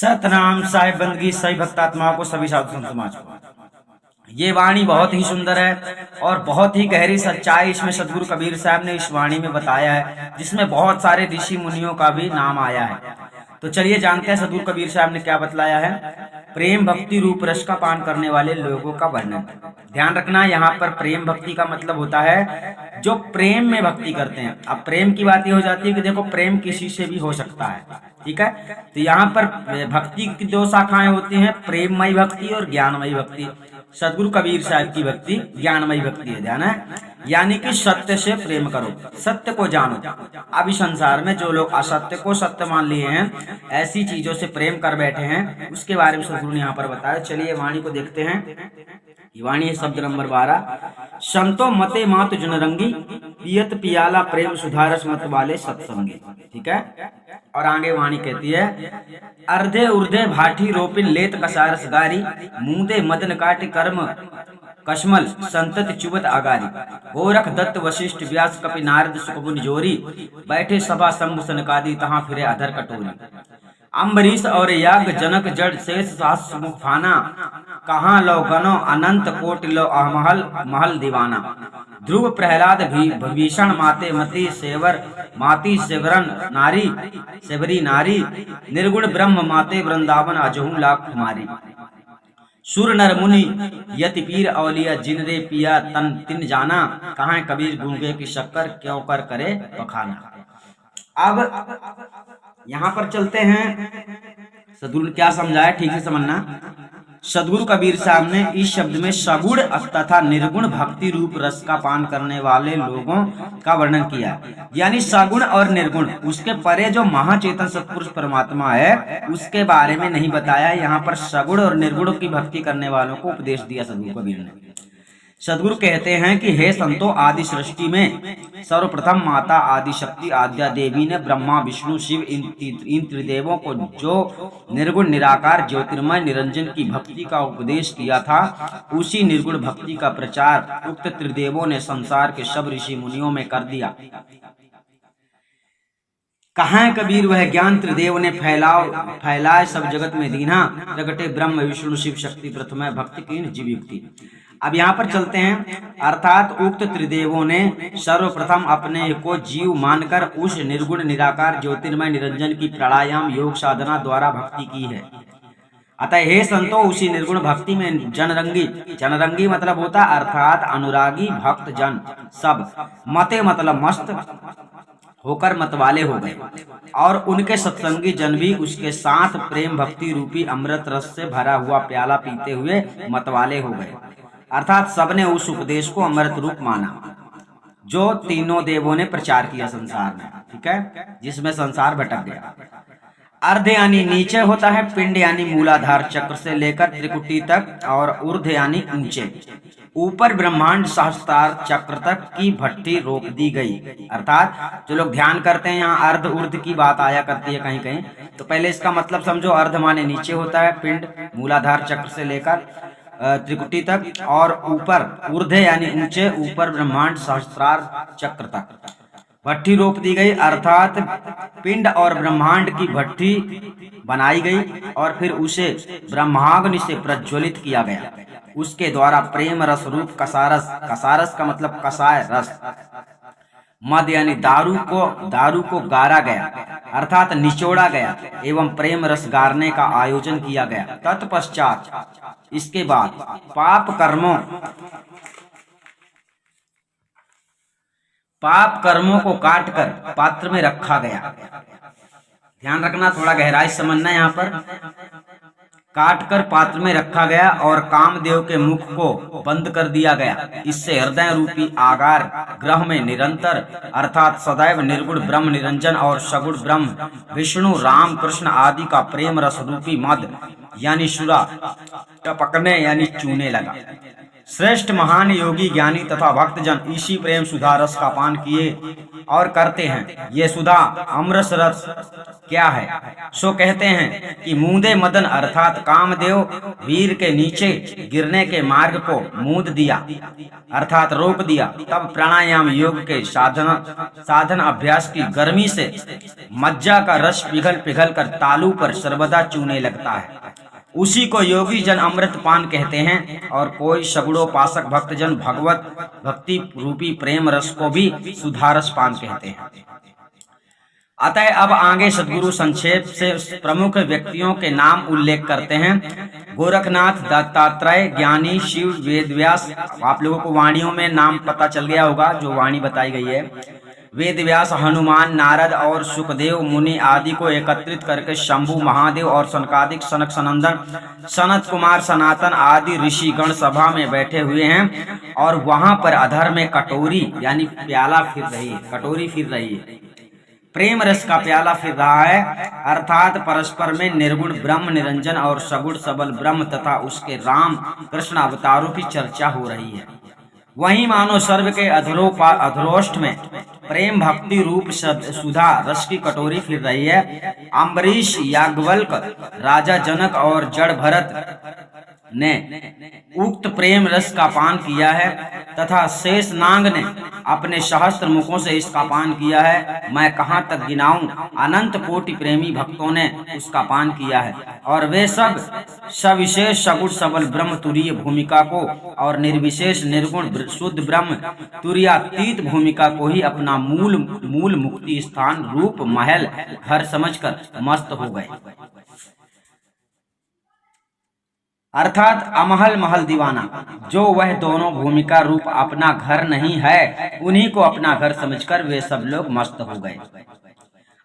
सतनाम साहिब बंदगी सही भक्तात्माओं को, सभी साधु संत समाज को। ये वाणी बहुत ही सुंदर है और बहुत ही गहरी सच्चाई इसमें सदगुरु कबीर साहब ने इस वाणी में बताया है, जिसमें बहुत सारे ऋषि मुनियों का भी नाम आया है। तो चलिए जानते हैं सदगुरु कबीर साहब ने क्या बतलाया है। प्रेम भक्ति रूप रस का पान करने वाले लोगों का वर्णन। ध्यान रखना, यहाँ पर प्रेम भक्ति का मतलब होता है जो प्रेम में भक्ति करते हैं। अब प्रेम की बात ये हो जाती है कि देखो प्रेम किसी से भी हो सकता है, ठीक है। तो यहाँ पर भक्ति की दो शाखाएं होती हैं, प्रेममयी भक्ति और ज्ञानमयी भक्ति। सदगुरु कबीर साहब की भक्ति ज्ञानमयी भक्ति है, ध्यान है, यानी कि सत्य से प्रेम करो, सत्य को जानो। अब इस संसार में जो लोग असत्य को सत्य मान लिए हैं, ऐसी चीजों से प्रेम कर बैठे हैं, उसके बारे में सदगुरु ने यहाँ पर बताया। चलिए वाणी को देखते हैं। ये वाणी है शब्द नंबर 12। संतो मते मात जनरंगी, पियत पियाला प्रेम सुधारस मत वाले सत्संगी, ठीक है। और आगे वाणी कहती है, अर्धे उर्धे भाठी रोपिन लेत कसारस गारी, मुंदे मदन काट कर्म कश्मल संतत चुबत आगारी, गोरख दत्त वशिष्ठ व्यास कपि नारद सुकबुन जोरी, बैठे सभा शंभु सनकादि तहां फिरे अधर कटोरी। अम्बरीश और याग जनक जड़ शेष सास मुख फाना, कहाँ लो गनो अनंत कोटि लो अहमहल महल दीवाना। ध्रुव प्रहलाद भीषण माते मती सेवर माती सेवरन नारी सेवरी नारी, निर्गुण ब्रह्म माते वृंदावन अजहू लाख कुमारी। सुर नर मुनि यति पीर औलिया, जिन रे पिया तन तिन जाना, कहाँ कबीर गूंगे की शक्कर क्यों कर करे बखाना। अब यहाँ पर चलते हैं, सदगुरु ने क्या समझाया ठीक से समझना। सदगुरु कबीर साहब ने इस शब्द में सगुण तथा निर्गुण भक्ति रूप रस का पान करने वाले लोगों का वर्णन किया, यानी सगुण और निर्गुण, उसके परे जो महाचेतन सत्पुरुष परमात्मा है उसके बारे में नहीं बताया। यहाँ पर सगुण और निर्गुण की भक्ति करने वालों को उपदेश दिया सदगुरु कबीर ने। सदगुरु कहते हैं कि हे संतो, आदि सृष्टि में सर्वप्रथम माता आदि शक्ति आद्या देवी ने ब्रह्मा विष्णु शिव इन त्रिदेवों को जो निर्गुण निराकार ज्योतिर्मय निरंजन की भक्ति का उपदेश किया था, उसी निर्गुण भक्ति का प्रचार उक्त त्रिदेवों ने संसार के सब ऋषि मुनियों में कर दिया। कहाँ कबीर वह ज्ञान त्रिदेव ने फैलाए सब जगत में दीना, प्रगटे ब्रह्म विष्णु शिव शक्ति प्रथम भक्ति की जीव युक्ति। अब यहाँ पर चलते हैं, अर्थात उक्त त्रिदेवों ने सर्वप्रथम अपने को जीव मानकर उस निर्गुण निराकार ज्योतिर्मय निरंजन की प्राणायाम योग साधना द्वारा भक्ति की है। अतः हे संतो, उसी निर्गुण भक्ति में जनरंगी मतलब होता अर्थात अनुरागी भक्त जन सब, मते मतलब मस्त होकर मतवाले हो गए, और उनके सत्संगी जन भी उसके साथ प्रेम भक्ति रूपी अमृत रस से भरा हुआ प्याला पीते हुए मतवाले हो गए। अर्थात सबने उस उपदेश को अमृत रूप माना जो तीनों देवों ने प्रचार किया संसार में, ठीक है, जिसमें संसार भटक गया। अर्ध यानी नीचे होता है, पिंड यानी मूलाधार चक्र से लेकर त्रिकुटी तक, और ऊर्ध यानी ऊंचे, ऊपर ब्रह्मांड सहस्त्रार चक्र तक की भट्टी रोक दी गई। अर्थात जो लोग ध्यान करते हैं, यहाँ अर्ध ऊर्ध की बात आया करती है कहीं कहीं, तो पहले इसका मतलब समझो। अर्ध माने नीचे होता है, पिंड मूलाधार चक्र से लेकर त्रिकुटी तक, और ऊपर ऊर्ध्व यानी ऊंचे, ऊपर ब्रह्मांड सहस्त्रार चक्र तक भट्टी रोप दी गई। अर्थात पिंड और ब्रह्मांड की भट्टी बनाई गई और फिर उसे ब्रह्माग्नि से प्रज्वलित किया गया। उसके द्वारा प्रेम रस रूप कसारस का मतलब कसाय रस, मद यानी दारू को गारा गया, अर्थात निचोड़ा गया, एवं प्रेम रस गारने का आयोजन किया गया। तत्पश्चात इसके बाद पाप कर्मों को काटकर पात्र में रखा गया। ध्यान रखना, थोड़ा गहराई समझना, यहाँ पर काटकर पात्र में रखा गया और कामदेव के मुख को बंद कर दिया गया। इससे हृदय रूपी आगार ग्रह में निरंतर अर्थात सदैव निर्गुण ब्रह्म निरंजन और सगुण ब्रह्म विष्णु राम कृष्ण आदि का प्रेम रस रूपी मद यानी शुरा टपकने यानी चूने लगा। श्रेष्ठ महान योगी ज्ञानी तथा भक्तजन इसी प्रेम सुधा रस का पान किए और करते हैं। ये सुधा अमृत रस क्या है? सो कहते हैं कि मूंदे मदन अर्थात कामदेव वीर के नीचे गिरने के मार्ग को मूंद दिया अर्थात रोक दिया। तब प्राणायाम योग के साधन अभ्यास की गर्मी से मज्जा का रस पिघल पिघल कर तालू पर सर्वदा चूने लगता है। उसी को योगी जन अमृत पान कहते हैं। और कोई सगुणोपासक भक्तजन भगवत भक्ति रूपी प्रेम रस को भी सुधारस पान कहते हैं। अतः अब आगे सदगुरु संक्षेप से प्रमुख व्यक्तियों के नाम उल्लेख करते हैं। गोरखनाथ, दत्तात्रेय, ज्ञानी, शिव, वेदव्यास। आप लोगों को वाणियों में नाम पता चल गया होगा जो वाणी बताई गई है। वेदव्यास, हनुमान, नारद और सुखदेव मुनि आदि को एकत्रित करके शंभु, महादेव और सनकादिक, सनक सनंदन, सनत कुमार, सनातन आदि ऋषिगण सभा में बैठे हुए हैं। और वहां पर अधर में कटोरी यानी प्याला फिर रही है, कटोरी फिर रही है, प्रेम रस का प्याला फिर रहा है। अर्थात परस्पर में निर्गुण ब्रह्म निरंजन और सगुण सबल ब्रह्म तथा उसके राम कृष्ण अवतारों की चर्चा हो रही है। वहीं मानो सर्व के अधरोष्ठ में प्रेम भक्ति रूप सुधा रस की कटोरी फिर रही है। अम्बरीश, याज्ञवल्क, राजा जनक और जड़ भरत ने उक्त प्रेम रस का पान किया है तथा शेषनाग ने अपने सहस्त्र मुखों से इसका पान किया है। मैं कहाँ तक गिनाऊं, अनंत कोटि प्रेमी भक्तों ने उसका पान किया है। और वे सब सविशेष सगुण सबल ब्रह्म तुरीय भूमिका को और निर्विशेष निर्गुण शुद्ध ब्रह्म तुरीयातीत भूमिका को ही अपना मूल मुक्ति स्थान रूप महल घर समझकर मस्त हो गए। अर्थात अमहल महल दीवाना, जो वह दोनों भूमिका रूप अपना घर नहीं है, उन्हीं को अपना घर समझकर वे सब लोग मस्त हो गए।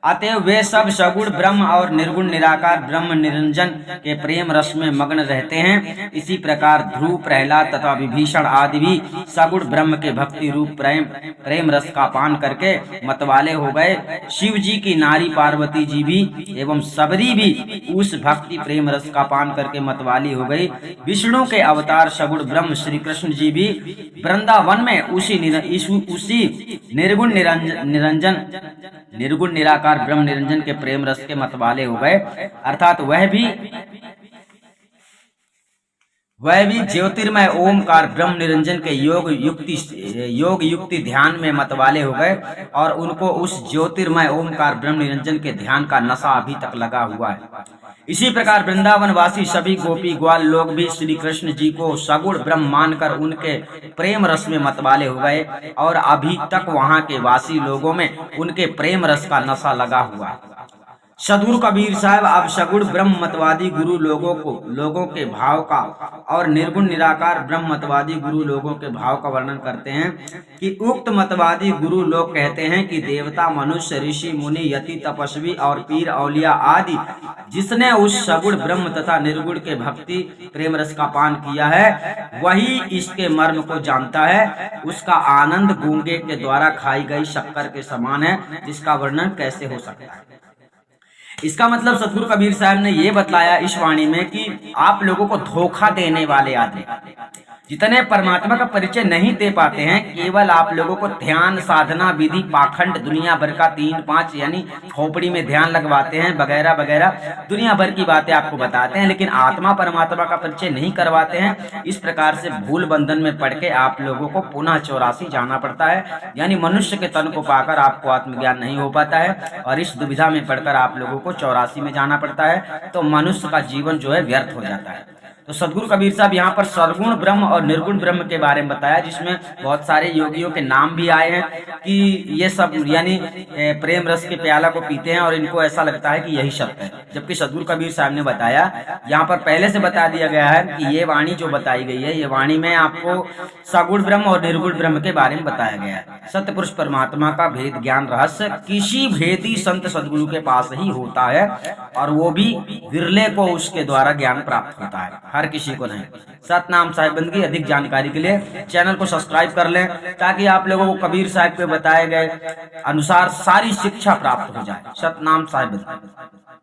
अतएव वे सब सगुण ब्रह्म और निर्गुण निराकार ब्रह्म निरंजन के प्रेम रस में मग्न रहते हैं। इसी प्रकार ध्रुव, प्रहलाद तथा विभीषण आदि भी सगुण ब्रह्म के भक्ति रूप प्रेम रस का पान करके मतवाले हो गए। शिव जी की नारी पार्वती जी भी एवं सबरी भी उस भक्ति प्रेम रस का पान करके मतवाली हो गई। विष्णु के अवतार सगुण ब्रह्म श्री कृष्ण जी भी वृंदावन में उसी निर्गुण निराकार ब्रह्म निरंजन के प्रेम रस के मतवाले हो गए। अर्थात वह भी ज्योतिर्मय ओमकार ब्रह्म निरंजन के योग युक्ति ध्यान में मतवाले हो गए। और उनको उस ज्योतिर्मय ओमकार ब्रह्म निरंजन के ध्यान का नशा अभी तक लगा हुआ है। इसी प्रकार वृंदावन वासी सभी गोपी ग्वाल लोग भी श्री कृष्ण जी को सगुण ब्रह्म मानकर उनके प्रेम रस में मतवाले हो गए। और अभी तक वहां के वासी लोगों में उनके प्रेम रस का नशा लगा हुआ है। सदगुरु कबीर साहब अब सगुण ब्रह्म मतवादी गुरु लोगों के भाव का और निर्गुण निराकार ब्रह्म मतवादी गुरु लोगों के भाव का वर्णन करते हैं कि उक्त मतवादी गुरु लोग कहते हैं कि देवता, मनुष्य, ऋषि, मुनि, यति, तपस्वी और पीर औलिया आदि जिसने उस सगुण ब्रह्म तथा निर्गुण के भक्ति प्रेम रस का पान किया है, वही इसके मर्म को जानता है। उसका आनंद गूंगे के द्वारा खाई गई शक्कर के समान है, जिसका वर्णन कैसे हो सकता है। इसका मतलब सदगुरु कबीर साहब ने ये बतलाया इस वाणी में कि आप लोगों को धोखा देने वाले आदमी जितने परमात्मा का परिचय नहीं दे पाते हैं, केवल आप लोगों को ध्यान, साधना, विधि, पाखंड, दुनिया भर का 3-5 यानी खोपड़ी में ध्यान लगवाते हैं वगैरह वगैरह, दुनिया भर की बातें आपको बताते हैं, लेकिन आत्मा परमात्मा का परिचय नहीं करवाते हैं। इस प्रकार से भूल बंधन में पड़ के आप लोगों को पुनः 84 जाना पड़ता है। यानी मनुष्य के तन को पाकर आपको आत्मज्ञान नहीं हो पाता है और इस दुविधा में पड़कर आप लोगों को 84 में जाना पड़ता है। तो मनुष्य का जीवन जो है व्यर्थ हो जाता है। तो सदगुरु कबीर साहब यहाँ पर सरगुण ब्रह्म और निर्गुण ब्रह्म के बारे में बताया, जिसमें बहुत सारे योगियों के नाम भी आए हैं कि ये सब यानी प्रेम रस के प्याला को पीते हैं और इनको ऐसा लगता है कि यही सत्य है। जबकि सदगुरु कबीर साहब ने बताया, यहाँ पर पहले से बता दिया गया है कि ये वाणी जो बताई गई है, ये वाणी में आपको सगुण ब्रह्म और निर्गुण ब्रह्म के बारे में बताया गया है। सत्य पुरुष परमात्मा का भेद ज्ञान रहस्य किसी भेदी संत सदगुरु के पास ही होता है और वो भी विरले को उसके द्वारा ज्ञान प्राप्त होता है, हर किसी को नहीं। सतनाम साहिब बंदगी अधिक जानकारी के लिए चैनल को सब्सक्राइब कर लें, ताकि आप लोगों को कबीर साहब के बताए गए अनुसार सारी शिक्षा प्राप्त हो जाए। सतनाम साहिब बंदगी।